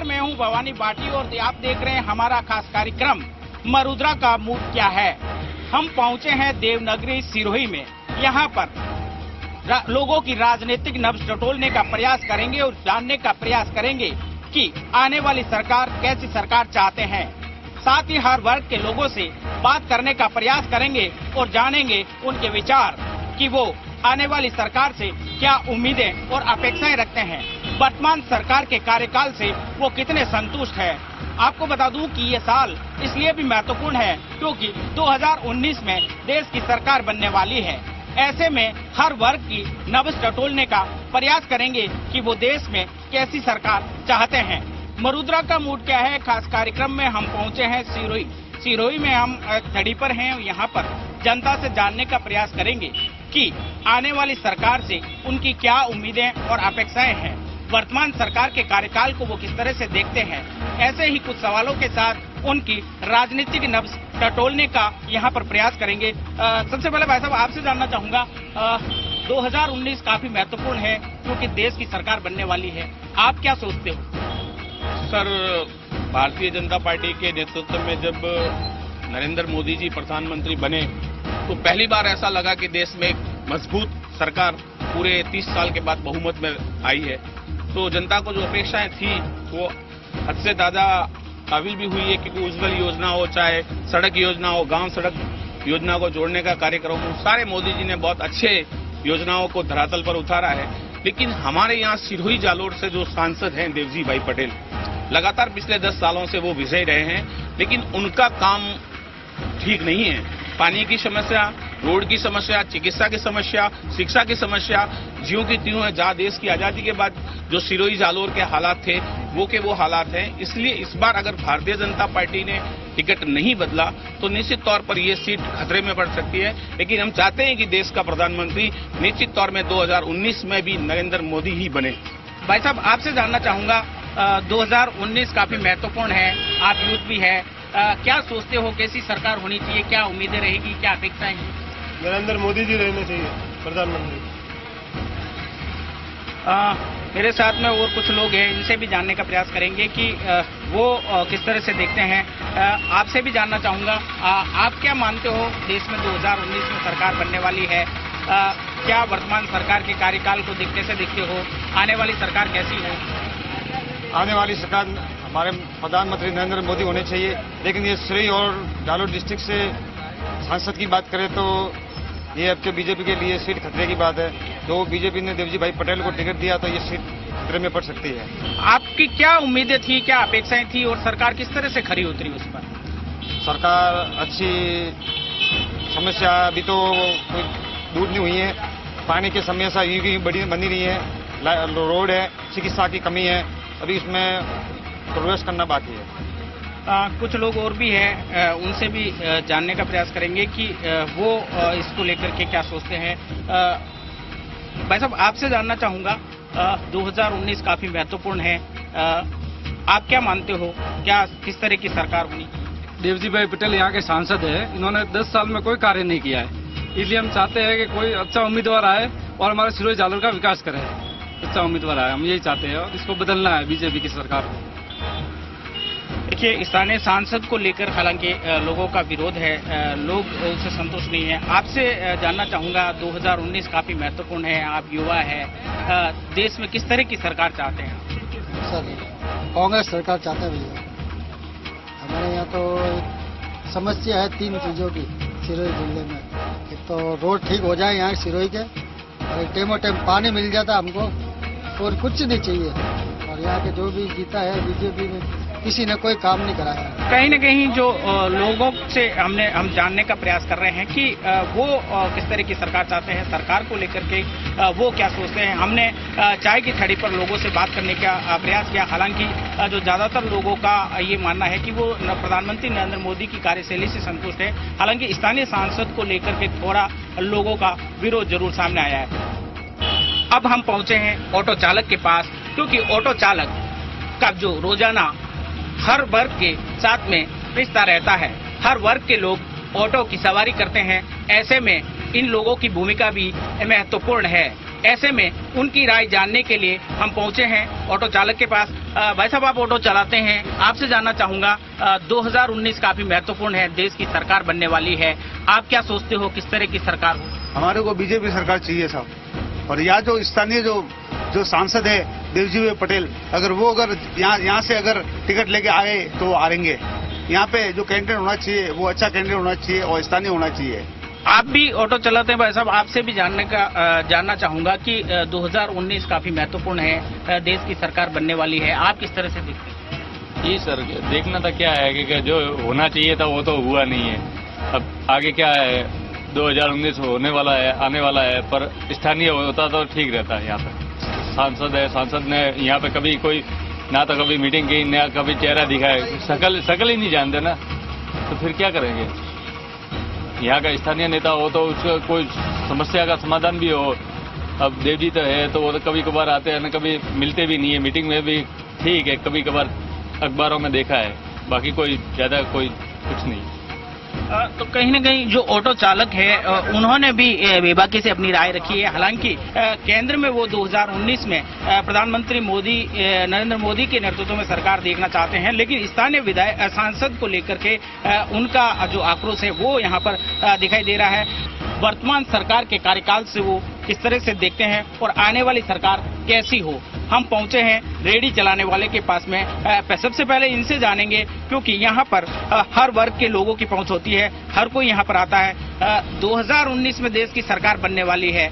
नमस्कार, मैं हूं भवानी बाटी और आप देख रहे हैं हमारा खास कार्यक्रम मरुद्रा का मूड क्या है। हम पहुंचे हैं देवनगरी सिरोही में। यहां पर लोगों की राजनीतिक नब्ज टटोलने का प्रयास करेंगे और जानने का प्रयास करेंगे कि आने वाली सरकार कैसी सरकार चाहते हैं। साथ ही हर वर्ग के लोगों से बात करने का प्रयास करेंगे और जानेंगे उनके विचार कि वो आने वाली सरकार से क्या उम्मीदें और अपेक्षाएं रखते हैं। वर्तमान सरकार के कार्यकाल से वो कितने संतुष्ट हैं। आपको बता दूं कि ये साल इसलिए भी महत्वपूर्ण है क्योंकि 2019 में देश की सरकार बनने वाली है। ऐसे में हर वर्ग की नब्ज टटोलने का प्रयास करेंगे कि वो देश में कैसी सरकार चाहते हैं। मरुद्रा का मूड क्या है खास कार्यक्रम में हम पहुंचे हैं सिरोही में। हम छड़ी पर हैं। यहाँ पर जनता से जानने का प्रयास करेंगे कि आने वाली सरकार से उनकी क्या उम्मीदें और अपेक्षाएं हैं। वर्तमान सरकार के कार्यकाल को वो किस तरह से देखते हैं। ऐसे ही कुछ सवालों के साथ उनकी राजनीतिक नब्ज टटोलने का यहाँ पर प्रयास करेंगे। सबसे पहले भाई साहब आपसे जानना चाहूंगा, 2019 काफी महत्वपूर्ण है क्योंकि देश की सरकार बनने वाली है। आप क्या सोचते हो? सर, भारतीय जनता पार्टी के नेतृत्व में जब नरेंद्र मोदी जी प्रधानमंत्री बने तो पहली बार ऐसा लगा कि देश में एक मजबूत सरकार पूरे 30 साल के बाद बहुमत में आई है। तो जनता को जो अपेक्षाएं थी वो हद से ज्यादा काबिल भी हुई है क्योंकि उज्ज्वल योजना हो, चाहे सड़क योजना हो, गांव सड़क योजना को जोड़ने का कार्यक्रम हो, सारे मोदी जी ने बहुत अच्छे योजनाओं को धरातल पर उतारा है। लेकिन हमारे यहाँ सिरोही जालोर से जो सांसद हैं देवजी भाई पटेल, लगातार पिछले 10 सालों से वो विजयी रहे हैं, लेकिन उनका काम ठीक नहीं है। पानी की समस्या, रोड की समस्या, चिकित्सा की समस्या, शिक्षा की समस्या ज्यों की त्यों है। जहाँ देश की आजादी के बाद जो सिरोही जालोर के हालात थे वो हालात हैं। इसलिए इस बार अगर भारतीय जनता पार्टी ने टिकट नहीं बदला तो निश्चित तौर पर ये सीट खतरे में पड़ सकती है। लेकिन हम चाहते हैं कि देश का प्रधानमंत्री निश्चित तौर में 2019 में भी नरेंद्र मोदी ही बने। भाई साहब आपसे जानना चाहूंगा, 2019 काफी महत्वपूर्ण है, आप यूथ भी है, क्या सोचते हो कैसी सरकार होनी चाहिए, क्या उम्मीदें रहेगी, क्या अपेक्षाएं हैं? नरेंद्र मोदी जी रहने चाहिए प्रधानमंत्री। मेरे साथ में और कुछ लोग हैं, इनसे भी जानने का प्रयास करेंगे कि वो किस तरह से देखते हैं। आपसे भी जानना चाहूंगा, आप क्या मानते हो देश में 2019 में सरकार बनने वाली है, क्या वर्तमान सरकार के कार्यकाल को कैसे देखते हो, आने वाली सरकार कैसी हो? आने वाली सरकार हमारे प्रधानमंत्री नरेंद्र मोदी होने चाहिए। लेकिन ये सिरोही और जालोर डिस्ट्रिक्ट से सांसद की बात करें तो ये अब जो बीजेपी के लिए सीट खतरे की बात है। तो बीजेपी ने देवजी भाई पटेल को टिकट दिया तो ये सीट खतरे में पड़ सकती है। आपकी क्या उम्मीदें थी, क्या अपेक्षाएं थी और सरकार किस तरह से खरी उतरी उस पर? सरकार अच्छी, समस्या अभी तो कोई दूर नहीं हुई है। पानी की समस्या यूं बनी रही है, रोड है, चिकित्सा की कमी है, अभी इसमें प्रवेश करना बाकी है। कुछ लोग और भी हैं, उनसे भी जानने का प्रयास करेंगे कि वो इसको लेकर के क्या सोचते हैं। भाई साहब आपसे जानना चाहूंगा, 2019 काफी महत्वपूर्ण है, आप क्या मानते हो, क्या किस तरह की सरकार होनी? देवजी भाई पटेल यहाँ के सांसद है, इन्होंने 10 साल में कोई कार्य नहीं किया है, इसलिए हम चाहते हैं कि कोई अच्छा उम्मीदवार आए और हमारे सिरोही जालोर का विकास करे। अच्छा उम्मीदवार आए, हम यही चाहते हैं और इसको बदलना है बीजेपी की सरकार को। देखिए, स्थानीय सांसद को लेकर हालांकि लोगों का विरोध है, लोग उससे संतुष्ट नहीं है। आपसे जानना चाहूंगा, 2019 काफी महत्वपूर्ण है, आप युवा है, देश में किस तरह की सरकार चाहते हैं? सर, कांग्रेस सरकार चाहते हैं भैया। हमारे यहाँ तो समस्या है 3 चीजों की सिरोही जिले में। एक तो रोड ठीक हो जाए यहाँ सिरोही के, और टेमो टाइम पानी मिल जाता हमको, और कुछ नहीं चाहिए। और यहाँ के जो भी जीता है बीजेपी में, किसी ने कोई काम नहीं कराया। कहीं न कहीं जो लोगों से हम जानने का प्रयास कर रहे हैं कि वो किस तरह की सरकार चाहते हैं, सरकार को लेकर के वो क्या सोचते हैं। हमने चाय की छड़ी पर लोगों से बात करने का प्रयास किया। हालांकि जो ज्यादातर लोगों का ये मानना है कि वो प्रधानमंत्री नरेंद्र मोदी की कार्यशैली से संतुष्ट है। हालांकि स्थानीय सांसद को लेकर के थोड़ा लोगों का विरोध जरूर सामने आया है। अब हम पहुंचे हैं ऑटो चालक के पास, क्योंकि ऑटो चालक का जो रोजाना हर वर्ग के साथ में रिश्ता रहता है, हर वर्ग के लोग ऑटो की सवारी करते हैं। ऐसे में इन लोगों की भूमिका भी महत्वपूर्ण है। ऐसे में उनकी राय जानने के लिए हम पहुंचे हैं ऑटो चालक के पास। भाई साहब, आप ऑटो चलाते हैं, आपसे जानना चाहूंगा 2019 काफी महत्वपूर्ण है, देश की सरकार बनने वाली है, आप क्या सोचते हो किस तरह की सरकार हो? हमारे को बीजेपी सरकार चाहिए साहब। और यहाँ जो स्थानीय जो सांसद है देवजी भाई पटेल, अगर यहाँ से अगर टिकट लेके आए तो आएंगे। यहाँ पे जो कैंडिडेट होना चाहिए वो अच्छा कैंडिडेट होना चाहिए और स्थानीय होना चाहिए। आप भी ऑटो चलाते हैं भाई साहब, आपसे भी जानना चाहूंगा कि 2019 काफी महत्वपूर्ण है, देश की सरकार बनने वाली है, आप किस तरह से देखते हैं? जी सर, देखना था क्या है कि जो होना चाहिए था वो तो हुआ नहीं है। अब आगे क्या है, 2019 होने वाला है, आने वाला है, पर स्थानीय होता तो ठीक रहता है। यहाँ पे सांसद है, सांसद ने यहाँ पे कभी कोई ना तो कभी मीटिंग की, ना कभी चेहरा दिखाए, शकल ही नहीं जानते ना, तो फिर क्या करेंगे। यहाँ का स्थानीय नेता हो तो उसका कोई समस्या का समाधान भी हो। अब देवजी तो है तो वो तो कभी कभार आते हैं ना, कभी मिलते भी नहीं है, मीटिंग में भी ठीक है, कभी कभार अखबारों में देखा है, बाकी कोई ज्यादा कोई कुछ नहीं। तो कहीं न कहीं जो ऑटो चालक है उन्होंने भी बेबाकी से अपनी राय रखी है। हालांकि केंद्र में वो 2019 में प्रधानमंत्री नरेंद्र मोदी के नेतृत्व में सरकार देखना चाहते हैं, लेकिन स्थानीय सांसद को लेकर के उनका जो आक्रोश है वो यहाँ पर दिखाई दे रहा है। वर्तमान सरकार के कार्यकाल से वो किस तरह से देखते हैं और आने वाली सरकार कैसी हो। हम पहुंचे हैं रेडी चलाने वाले के पास में, सबसे पहले इनसे जानेंगे क्योंकि यहाँ पर हर वर्ग के लोगों की पहुंच होती है, हर कोई यहाँ पर आता है। 2019 में देश की सरकार बनने वाली है,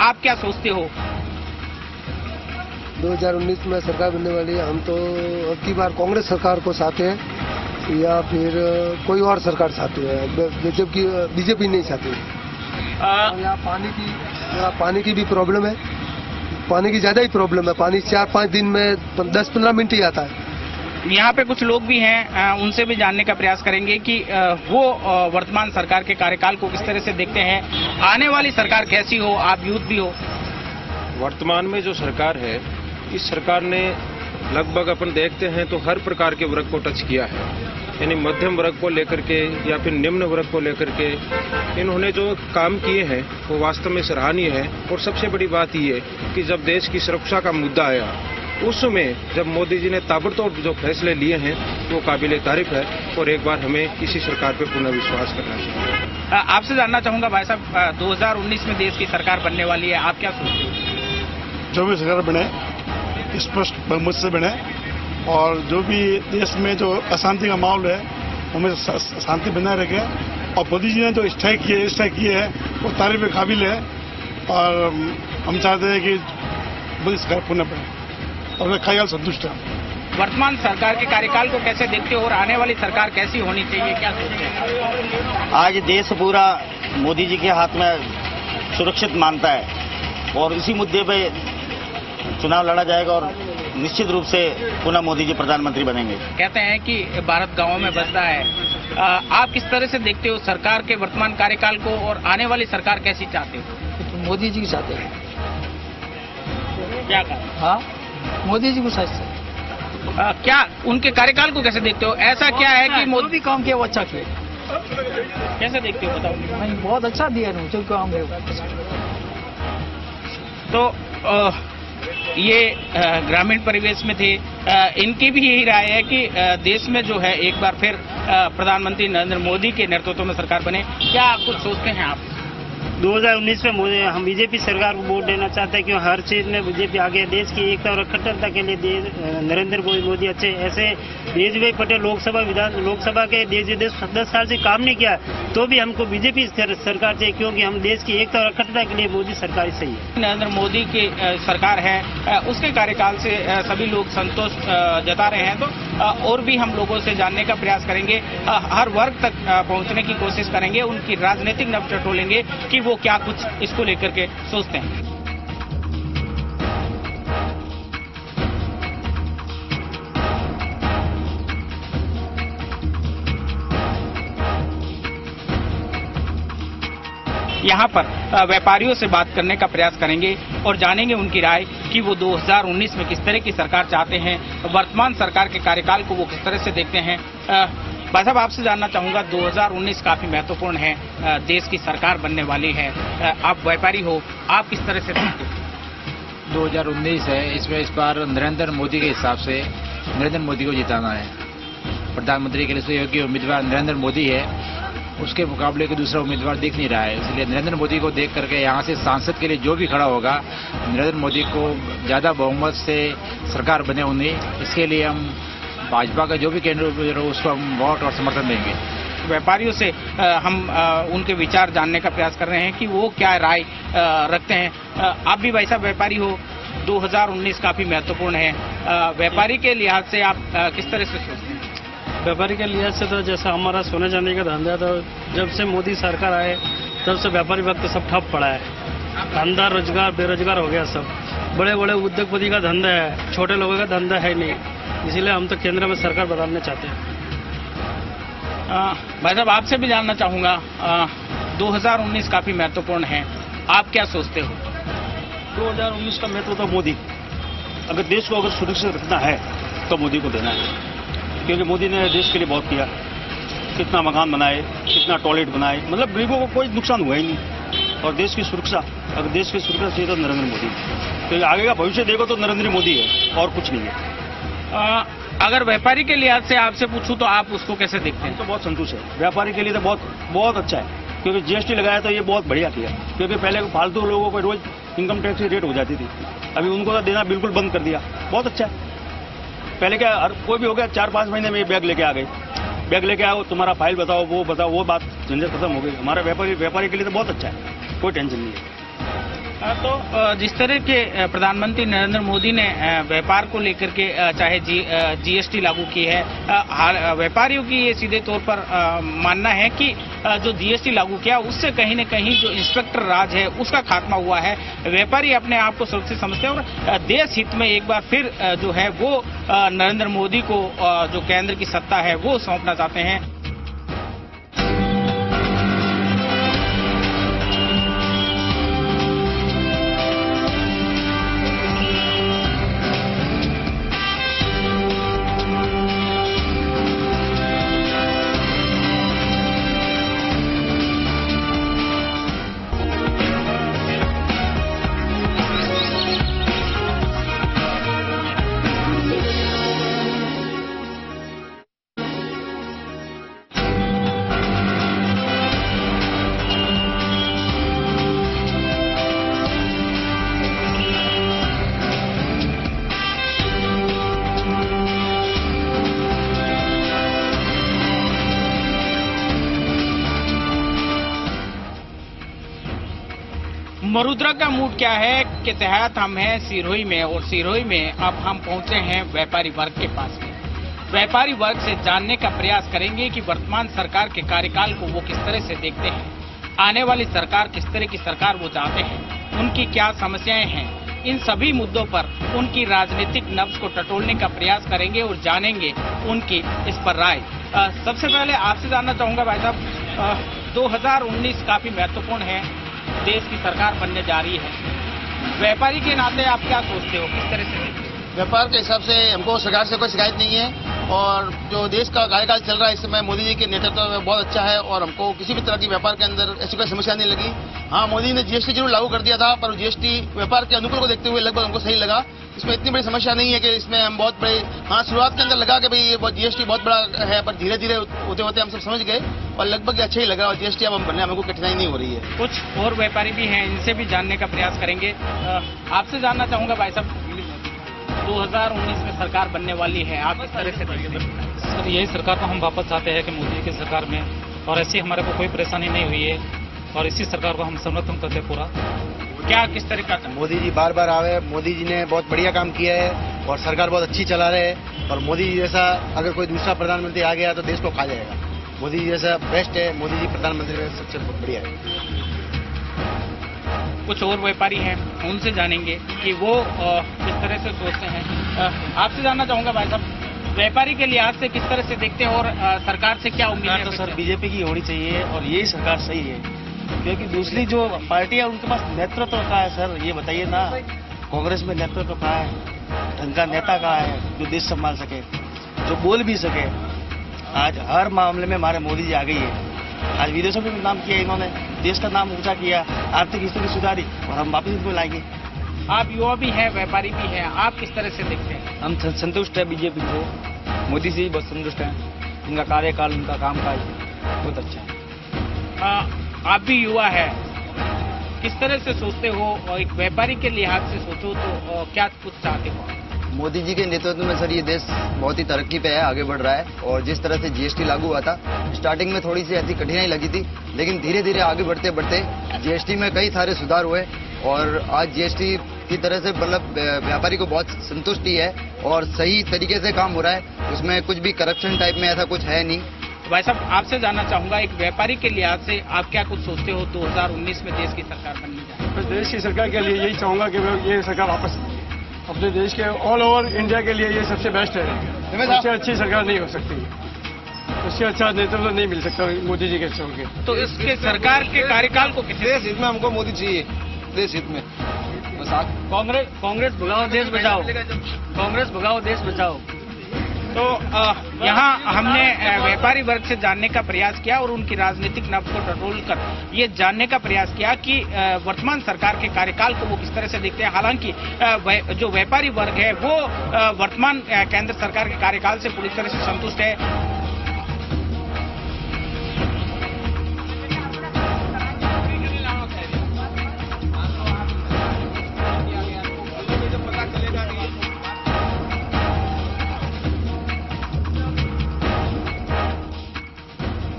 आप क्या सोचते हो? 2019 में सरकार बनने वाली है, हम तो अब की बार कांग्रेस सरकार को चाहते हैं या फिर कोई और सरकार चाहते हैं, जबकि बीजेपी नहीं चाहती। यहाँ पानी की भी प्रॉब्लम है, पानी की ज्यादा ही प्रॉब्लम है। पानी 4-5 दिन में 10-15 मिनट ही आता है। यहाँ पे कुछ लोग भी हैं, उनसे भी जानने का प्रयास करेंगे कि वो वर्तमान सरकार के कार्यकाल को किस तरह से देखते हैं, आने वाली सरकार कैसी हो। आप यूथ भी हो। वर्तमान में जो सरकार है, इस सरकार ने लगभग अपन देखते हैं तो हर प्रकार के वर्ग को टच किया है, यानी मध्यम वर्ग को लेकर के या फिर निम्न वर्ग को लेकर के इन्होंने जो काम किए हैं वो वास्तव में सराहनीय है। और सबसे बड़ी बात ये है कि जब देश की सुरक्षा का मुद्दा आया उस समय जब मोदी जी ने ताबड़तोड़ जो फैसले लिए हैं वो काबिले तारीफ है और एक बार हमें इसी सरकार पर पुनः विश्वास करना चाहिए। आपसे जानना चाहूंगा भाई साहब, 2019 में देश की सरकार बनने वाली है, आप क्या सोचते हो? जो भी सरकार बने स्पष्ट बहुमत से बने और जो भी देश में जो अशांति का माहौल है उनमें शांति बनाए रखे। और मोदी जी ने जो स्ट्राइक किए हैं वो तारीफ के काबिल है और हम चाहते हैं कि मोदी सरकार पुनः बने और मैं ख्याल संतुष्ट है। वर्तमान सरकार के कार्यकाल को कैसे देखते हो और आने वाली सरकार कैसी होनी चाहिए, क्या सोचते हैं? आज देश पूरा मोदी जी के हाथ में सुरक्षित मानता है और इसी मुद्दे पे चुनाव लड़ा जाएगा और निश्चित रूप से पुनः मोदी जी प्रधानमंत्री बनेंगे। कहते हैं कि भारत गांवों में बसता है, आप किस तरह से देखते हो सरकार के वर्तमान कार्यकाल को और आने वाली सरकार कैसी चाहते हो? तो मोदी जी की चाहते हैं। क्या कहा? हाँ, मोदी जी को चाहते हैं। क्या उनके कार्यकाल को कैसे देखते हो? ऐसा क्या है कि मोदी भी काम किया वो अच्छा किया, कैसे देखते हो बताओ? बहुत अच्छा दिया है जो काम है। तो ये ग्रामीण परिवेश में थे, इनकी भी यही राय है कि देश में जो है एक बार फिर प्रधानमंत्री नरेंद्र मोदी के नेतृत्व में सरकार बने। क्या कुछ सोचते हैं आप? 2019 में हम बीजेपी सरकार को वोट देना चाहते हैं क्योंकि हर चीज में बीजेपी आगे, देश की एकता और अखंडता के लिए नरेंद्र मोदी अच्छे। ऐसे देवजी भाई पटेल लोकसभा के 10 साल से काम नहीं किया तो भी हमको बीजेपी सरकार चाहिए क्योंकि हम देश की एकता और अखंडता के लिए मोदी सरकार ही सही है। नरेंद्र मोदी की सरकार है, उसके कार्यकाल से सभी लोग संतोष जता रहे हैं, तो और भी हम लोगों से जानने का प्रयास करेंगे, हर वर्ग तक पहुंचने की कोशिश करेंगे, उनकी राजनीतिक नब्ज टटोलेंगे कि वो क्या कुछ इसको लेकर के सोचते हैं। यहाँ पर व्यापारियों से बात करने का प्रयास करेंगे और जानेंगे उनकी राय कि वो 2019 में किस तरह की सरकार चाहते हैं, वर्तमान सरकार के कार्यकाल को वो किस तरह से देखते हैं। भाई साहब, आपसे जानना चाहूंगा, 2019 काफी महत्वपूर्ण है, देश की सरकार बनने वाली है, आप व्यापारी हो, आप किस तरह से देखते हैं? 2019 है, इसमें इस बार नरेंद्र मोदी के हिसाब से नरेंद्र मोदी को जिताना है। प्रधानमंत्री के लिए योग्य उम्मीदवार नरेंद्र मोदी है, उसके मुकाबले के दूसरा उम्मीदवार दिख नहीं रहा है। इसलिए नरेंद्र मोदी को देख करके यहाँ से सांसद के लिए जो भी खड़ा होगा, नरेंद्र मोदी को ज्यादा बहुमत से सरकार बने उन्हें, इसके लिए हम भाजपा का जो भी कैंडिडेट हो उसको हम वोट और समर्थन देंगे। व्यापारियों से हम उनके विचार जानने का प्रयास कर रहे हैं कि वो क्या राय रखते हैं। आप भी भाई साहब व्यापारी हो, 2019 काफी महत्वपूर्ण है, व्यापारी के लिहाज से आप किस तरह से सोचते हैं? व्यापारी के लिहाज से तो जैसा हमारा सोने चांदी का धंधा, तो जब से मोदी सरकार आए तब से व्यापारी वक्त सब ठप पड़ा है। धंधा रोजगार बेरोजगार हो गया सब। बड़े बड़े उद्योगपति का धंधा है, छोटे लोगों का धंधा है नहीं। इसीलिए हम तो केंद्र में सरकार बदलना चाहते हैं। भाई साहब आपसे भी जानना चाहूंगा, 2019 काफी महत्वपूर्ण है, आप क्या सोचते हो? 2019 का महत्व तो मोदी, अगर देश को अगर सुरक्षित रखना है तो मोदी को देना है, क्योंकि मोदी ने देश के लिए बहुत किया। कितना मकान बनाए, कितना टॉयलेट बनाए, मतलब गरीबों को कोई नुकसान हुआ ही नहीं। और देश की सुरक्षा, अगर देश की सुरक्षा चाहिए तो नरेंद्र मोदी, तो आगे का भविष्य देखो तो नरेंद्र मोदी है और कुछ नहीं है। अगर व्यापारी के लिहाज से आपसे पूछूं तो आप उसको कैसे देखते हैं? तो बहुत संतुष्ट है, व्यापारी के लिए तो बहुत अच्छा है, क्योंकि जीएसटी लगाया तो ये बहुत बढ़िया किया। क्योंकि पहले फालतू लोगों को रोज इनकम टैक्स की रेट हो जाती थी, अभी उनको तो देना बिल्कुल बंद कर दिया, बहुत अच्छा है। पहले क्या कोई भी हो गया 4-5 महीने में बैग लेके आ गए, बैग लेके आओ, तुम्हारा फाइल बताओ, वो बात झंझट खत्म हो गई। हमारा व्यापारी के लिए तो बहुत अच्छा है, कोई टेंशन नहीं है। तो जिस तरह के प्रधानमंत्री नरेंद्र मोदी ने व्यापार को लेकर के चाहे जीएसटी लागू की है, व्यापारियों की ये सीधे तौर पर मानना है कि जो जीएसटी लागू किया उससे कहीं न कहीं जो इंस्पेक्टर राज है उसका खात्मा हुआ है। व्यापारी अपने आप को सुरक्षित समझते हैं और देश हित में एक बार फिर जो है वो नरेंद्र मोदी को जो केंद्र की सत्ता है वो सौंपना चाहते हैं। मरुद्रा का मूड क्या है के तहत हम हैं सिरोही में, और सिरोही में अब हम पहुंचे हैं व्यापारी वर्ग के पास में। व्यापारी वर्ग से जानने का प्रयास करेंगे कि वर्तमान सरकार के कार्यकाल को वो किस तरह से देखते हैं, आने वाली सरकार किस तरह की सरकार वो चाहते हैं, उनकी क्या समस्याएं हैं। इन सभी मुद्दों पर उनकी राजनीतिक नब्ज को टटोलने का प्रयास करेंगे और जानेंगे उनकी इस पर राय। सबसे पहले आपसे जानना चाहूंगा भाई साहब, 2019 काफी महत्वपूर्ण है, देश की सरकार बनने जा रही है, व्यापारी के नाते आप क्या सोचते हो, किस तरह से? व्यापार के हिसाब से हमको सरकार से कोई शिकायत नहीं है, और जो देश का कार्यकाल चल रहा है इस समय मोदी जी के नेतृत्व में बहुत अच्छा है, और हमको किसी भी तरह की व्यापार के अंदर ऐसी कोई समस्या नहीं लगी। हाँ, मोदी ने जीएसटी जरूर लागू कर दिया था, पर जीएसटी व्यापार के अनुकूल को देखते हुए लगभग हमको सही लगा। इसमें इतनी बड़ी समस्या नहीं है कि इसमें हम बहुत बड़े, हाँ शुरुआत के अंदर लगा कि भाई ये जीएसटी बहुत बड़ा है, पर धीरे धीरे होते होते हम सब समझ गए और लगभग अच्छा ही लगा, और जीएसटी अब हम बनने हमको कठिनाई नहीं हो रही है। कुछ और व्यापारी भी हैं, इनसे भी जानने का प्रयास करेंगे। आपसे जानना चाहूंगा भाई साहब, 2019 में सरकार बनने वाली है, आप इस तरह से देखते हैं? सर, यही सरकार को हम वापस चाहते हैं कि मोदी की सरकार में, और ऐसी हमारे को कोई परेशानी नहीं हुई है, और इसी सरकार को हम समर्थन करते हैं पूरा। क्या किस तरह का? मोदी जी बार बार आवे, मोदी जी ने बहुत बढ़िया काम किया है और सरकार बहुत अच्छी चला रहे हैं, और मोदी जी जैसा अगर कोई दूसरा प्रधानमंत्री आ गया तो देश को खा जाएगा। मोदी जी जैसा बेस्ट है, मोदी जी प्रधानमंत्री में सबसे बढ़िया है। कुछ और व्यापारी हैं, उनसे जानेंगे कि वो किस तरह से सोचते हैं। आपसे जानना चाहूंगा भाई साहब, व्यापारी के लिहाज से किस तरह से देखते हैं और सरकार से क्या उम्मीद है? तो सर बीजेपी की होनी चाहिए, और यही सरकार सही है, क्योंकि दूसरी जो पार्टी है उनके पास नेतृत्व कहाँ है सर, ये बताइए ना। कांग्रेस में नेतृत्व कहाँ है, ढंग का नेता कहाँ है जो देश संभाल सके, जो बोल भी सके। आज हर मामले में हमारे मोदी जी आ गई है। आज विदेशों में भी नाम किया इन्होंने, देश का नाम ऊंचा किया, आर्थिक स्थिति सुधारी, और हम वापस इनको लाएंगे। आप युवा भी हैं, व्यापारी भी हैं, आप किस तरह से देखते हैं? हम संतुष्ट है बीजेपी से, मोदी जी बहुत संतुष्ट हैं, उनका कार्यकाल, उनका कामकाज बहुत अच्छा है। आप भी युवा है, किस तरह से सोचते हो और एक व्यापारी के लिहाज से सोचो तो क्या कुछ चाहते हो? मोदी जी के नेतृत्व में सर ये देश बहुत ही तरक्की पे है, आगे बढ़ रहा है। और जिस तरह से जीएसटी लागू हुआ था, स्टार्टिंग में थोड़ी सी ऐसी कठिनाई लगी थी, लेकिन धीरे धीरे आगे बढ़ते बढ़ते जीएसटी में कई सारे सुधार हुए और आज जीएसटी की तरह से मतलब व्यापारी को बहुत संतुष्टि है और सही तरीके से काम हो रहा है, उसमें कुछ भी करप्शन टाइप में ऐसा कुछ है नहीं। भाई साहब, आपसे जानना चाहूंगा, एक व्यापारी के लिहाज से आप क्या कुछ सोचते हो 2019 में देश की सरकार बननी चाहिए? देश की सरकार के लिए यही चाहूंगा कि ये सरकार वापस अपने देश के ऑल ओवर इंडिया के लिए ये सबसे बेस्ट है। उससे अच्छी सरकार नहीं हो सकती, उससे अच्छा नेतृत्व नहीं मिल सकता मोदी जी के छोड़ के। तो इसके सरकार के कार्यकाल को किसी देश हित में हमको मोदी चाहिए, देश हित में। कांग्रेस भगाओ देश बचाओ, कांग्रेस भगाओ देश बचाओ। तो यहाँ हमने व्यापारी वर्ग से जानने का प्रयास किया और उनकी राजनीतिक नब्ज को टटोल कर ये जानने का प्रयास किया कि वर्तमान सरकार के कार्यकाल को वो किस तरह से देखते हैं। हालांकि जो व्यापारी वर्ग है वो वर्तमान केंद्र सरकार के कार्यकाल से पूरी तरह से संतुष्ट है।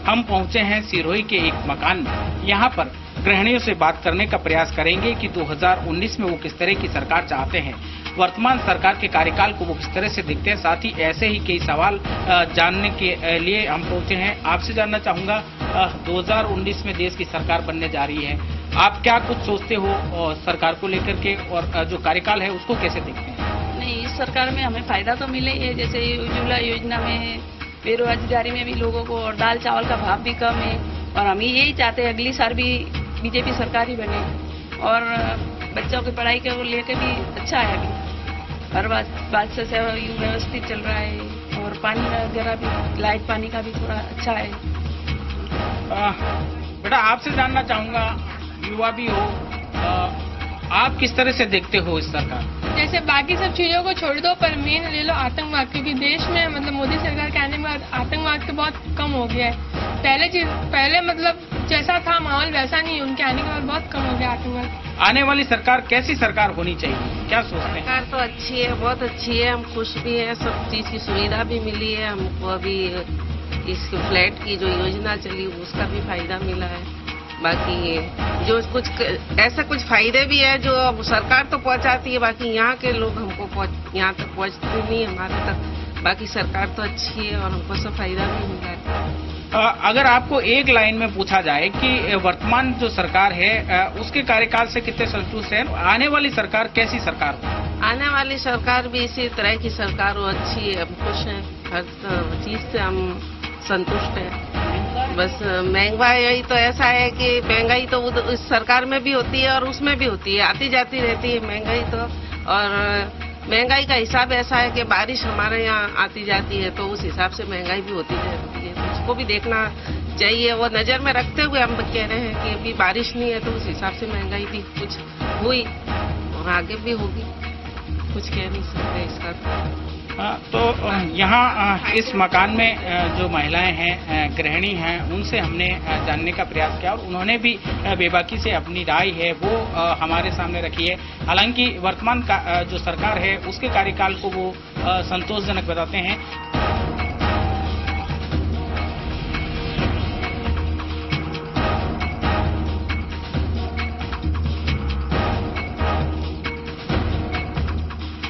हम पहुंचे हैं सिरोही के एक मकान में। यहाँ पर गृहिणियों से बात करने का प्रयास करेंगे कि 2019 में वो किस तरह की सरकार चाहते हैं, वर्तमान सरकार के कार्यकाल को वो किस तरह से देखते हैं। साथ ही ऐसे ही कई सवाल जानने के लिए हम पहुंचे हैं। आपसे जानना चाहूंगा, 2019 में देश की सरकार बनने जा रही है, आप क्या कुछ सोचते हो सरकार को लेकर के और जो कार्यकाल है उसको कैसे देखते हैं? नहीं, इस सरकार में हमें फायदा तो मिले ही है, जैसे उज्ज्वला योजना में बेरोजगारी में भी लोगों को और दाल चावल का भाव भी कम है और हम यही चाहते हैं अगली साल भी बीजेपी सरकार ही बने और बच्चों की पढ़ाई के लेकर भी अच्छा है। अभी हर बात से व्यवस्थित चल रहा है और पानी वगैरह भी, लाइट पानी का भी थोड़ा अच्छा है। बेटा, आपसे जानना चाहूंगा, युवा भी हो, आप किस तरह से देखते हो इस सरकार? जैसे बाकी सब चीजों को छोड़ दो पर मेन ले लो आतंकवाद, क्योंकि देश में मतलब मोदी सरकार के आने के बाद आतंकवाद तो बहुत कम हो गया है। पहले मतलब जैसा था माहौल वैसा नहीं, उनके आने के बाद बहुत कम हो गया आतंकवाद। आने वाली सरकार कैसी सरकार होनी चाहिए, क्या सोचते हैं? सरकार तो अच्छी है, बहुत अच्छी है, हम खुश भी हैं, सब चीज की सुविधा भी मिली है हमको। अभी इस फ्लैट की जो योजना चली उसका भी फायदा मिला है। बाकी जो कुछ ऐसा कुछ फायदे भी है जो सरकार तो पहुंचाती है, बाकी यहाँ के लोग हमको यहाँ तक पहुंचते नहीं हमारे तक। बाकी सरकार तो अच्छी है और हमको सब फायदा भी मिला है। अगर आपको एक लाइन में पूछा जाए कि वर्तमान जो सरकार है उसके कार्यकाल से कितने संतुष्ट हैं, आने वाली सरकार कैसी सरकार हो? आने वाली सरकार भी इसी तरह की सरकार हो, अच्छी है, हम खुश हैं, हर चीज से हम संतुष्ट हैं। बस महंगाई तो ऐसा है कि महंगाई तो इस सरकार में भी होती है और उसमें भी होती है, आती जाती रहती है महंगाई तो। और महंगाई का हिसाब ऐसा है कि बारिश हमारे यहाँ आती जाती है तो उस हिसाब से महंगाई भी होती रहती है, तो उसको भी देखना चाहिए। वो नजर में रखते हुए हम कह रहे हैं कि अभी बारिश नहीं है तो उस हिसाब से महंगाई भी कुछ हुई और आगे भी होगी, कुछ कह नहीं सकते इसका। तो यहाँ इस मकान में जो महिलाएं हैं, गृहिणी हैं, उनसे हमने जानने का प्रयास किया और उन्होंने भी बेबाकी से अपनी राय है वो हमारे सामने रखी है। हालांकि वर्तमान जो सरकार है उसके कार्यकाल को वो संतोषजनक बताते हैं।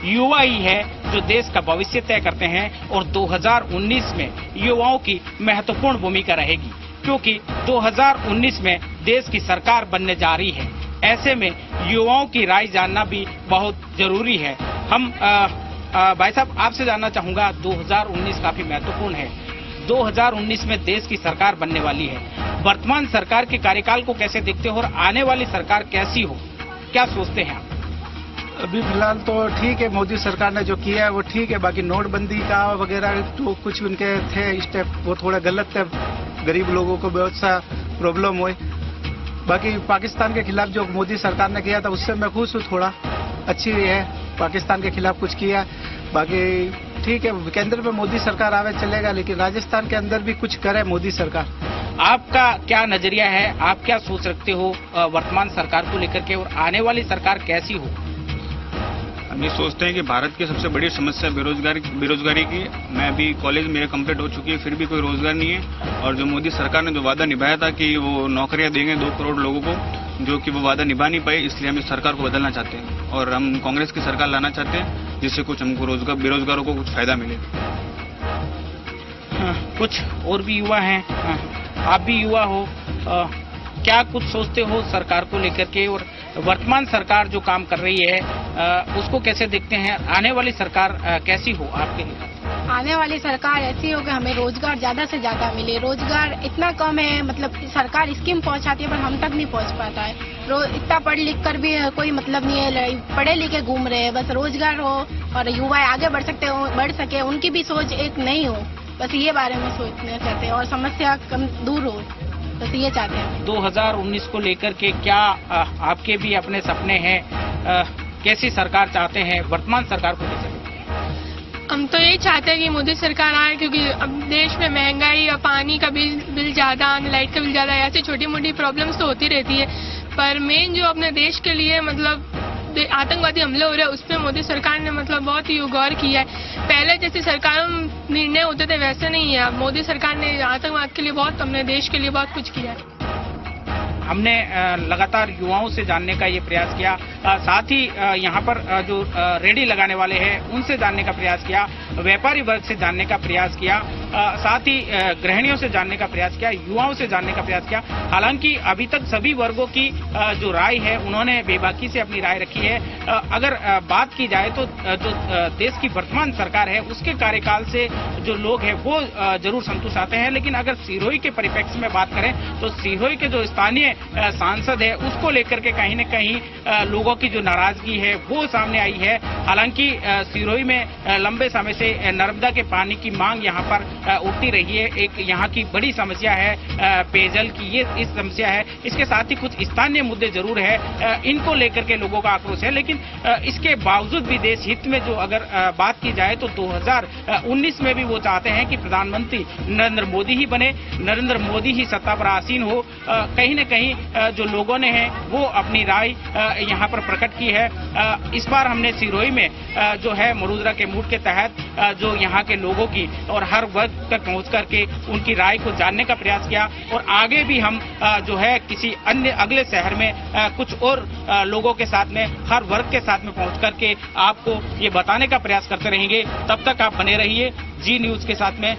युवा ही है जो देश का भविष्य तय करते हैं और 2019 में युवाओं की महत्वपूर्ण भूमिका रहेगी, क्योंकि 2019 में देश की सरकार बनने जा रही है। ऐसे में युवाओं की राय जानना भी बहुत जरूरी है। हम भाई साहब, आपसे जानना चाहूंगा, 2019 काफी महत्वपूर्ण है, 2019 में देश की सरकार बनने वाली है, वर्तमान सरकार के कार्यकाल को कैसे देखते हो और आने वाली सरकार कैसी हो, क्या सोचते हैं आप? अभी फिलहाल तो ठीक है, मोदी सरकार ने जो किया है वो ठीक है, बाकी नोटबंदी का वगैरह तो कुछ उनके थे स्टेप वो थोड़ा गलत थे, गरीब लोगों को बहुत सा प्रॉब्लम हुई। बाकी पाकिस्तान के खिलाफ जो मोदी सरकार ने किया था उससे मैं खुश हूँ थोड़ा। अच्छी है, पाकिस्तान के खिलाफ कुछ किया। बाकी ठीक है, केंद्र में मोदी सरकार आवे चलेगा, लेकिन राजस्थान के अंदर भी कुछ करे मोदी सरकार। आपका क्या नजरिया है, आप क्या सोच रखते हो वर्तमान सरकार को लेकर के, और आने वाली सरकार कैसी हो? हम ये सोचते हैं कि भारत की सबसे बड़ी समस्या बेरोजगारी की। मैं अभी कॉलेज मेरे कंप्लीट हो चुकी है, फिर भी कोई रोजगार नहीं है। और जो मोदी सरकार ने जो वादा निभाया था कि वो नौकरियां देंगे 2 करोड़ लोगों को, जो कि वो वादा निभा नहीं पाए, इसलिए हम इस सरकार को बदलना चाहते हैं और हम कांग्रेस की सरकार लाना चाहते हैं, जिससे कुछ हमको बेरोजगारों को कुछ फायदा मिले। कुछ और भी युवा हैं, आप भी युवा हो, क्या कुछ सोचते हो सरकार को लेकर के, और वर्तमान सरकार जो काम कर रही है उसको कैसे देखते हैं? आने वाली सरकार कैसी हो आपके लिए? आने वाली सरकार ऐसी हो कि हमें रोजगार ज्यादा से ज्यादा मिले। रोजगार इतना कम है, मतलब सरकार स्कीम पहुंचाती है पर हम तक नहीं पहुंच पाता है। इतना पढ़ लिख कर भी कोई मतलब नहीं है, पढ़े लिखे घूम रहे हैं। बस रोजगार हो और युवा आगे बढ़ सके, उनकी भी सोच एक नहीं हो, बस ये बारे में सोचना चाहते हैं और समस्या कम दूर हो, बस ये चाहते हैं। 2019 को लेकर के क्या आपके भी अपने सपने हैं? कैसी सरकार चाहते हैं, वर्तमान सरकार को कैसे? हम तो यही चाहते हैं कि मोदी सरकार आए, क्योंकि अब देश में महंगाई और पानी का बिल ज्यादा, लाइट का बिल ज्यादा, ऐसी छोटी मोटी प्रॉब्लम्स तो होती रहती है। पर मेन जो अपने देश के लिए मतलब आतंकवादी हमले हो रहे हैं, उसमें मोदी सरकार ने मतलब बहुत ही गौर किया है। पहले जैसे सरकारों में निर्णय होते थे वैसे नहीं है। मोदी सरकार ने आतंकवाद के लिए बहुत, अपने देश के लिए बहुत कुछ किया है। हमने लगातार युवाओं से जानने का ये प्रयास किया, साथ ही यहाँ पर जो रेडी लगाने वाले हैं उनसे जानने का प्रयास किया, व्यापारी वर्ग से जानने का प्रयास किया, साथ ही गृहिणियों से जानने का प्रयास किया, युवाओं से जानने का प्रयास किया। हालांकि अभी तक सभी वर्गों की जो राय है उन्होंने बेबाकी से अपनी राय रखी है। अगर बात की जाए तो जो देश की वर्तमान सरकार है उसके कार्यकाल से जो लोग हैं वो जरूर संतुष्ट आते हैं, लेकिन अगर सिरोही के परिप्रेक्ष्य में बात करें तो सिरोही के जो स्थानीय सांसद है उसको लेकर के कहीं न कहीं लोगों की जो नाराजगी है वो सामने आई है। हालांकि सिरोही में लंबे समय से नर्मदा के पानी की मांग यहाँ पर उठती रही है। एक यहाँ की बड़ी समस्या है पेयजल की, ये इस समस्या है। इसके साथ ही कुछ स्थानीय मुद्दे जरूर है, इनको लेकर के लोगों का आक्रोश है। लेकिन इसके बावजूद भी देश हित में जो अगर बात की जाए तो 2019 में भी वो चाहते हैं कि प्रधानमंत्री नरेंद्र मोदी ही बने, नरेंद्र मोदी ही सत्ता पर आसीन हो। कहीं न कहीं जो लोगों ने है वो अपनी राय यहाँ पर प्रकट की है। इस बार हमने सिरोही में जो है मरुद्रा के मूड के तहत जो यहाँ के लोगों की और हर वर्ग तक पहुँच करके उनकी राय को जानने का प्रयास किया, और आगे भी हम जो है किसी अन्य अगले शहर में कुछ और लोगों के साथ में, हर वर्ग के साथ में पहुँच करके आपको ये बताने का प्रयास करते रहेंगे। तब तक आप बने रहिए जी न्यूज के साथ में।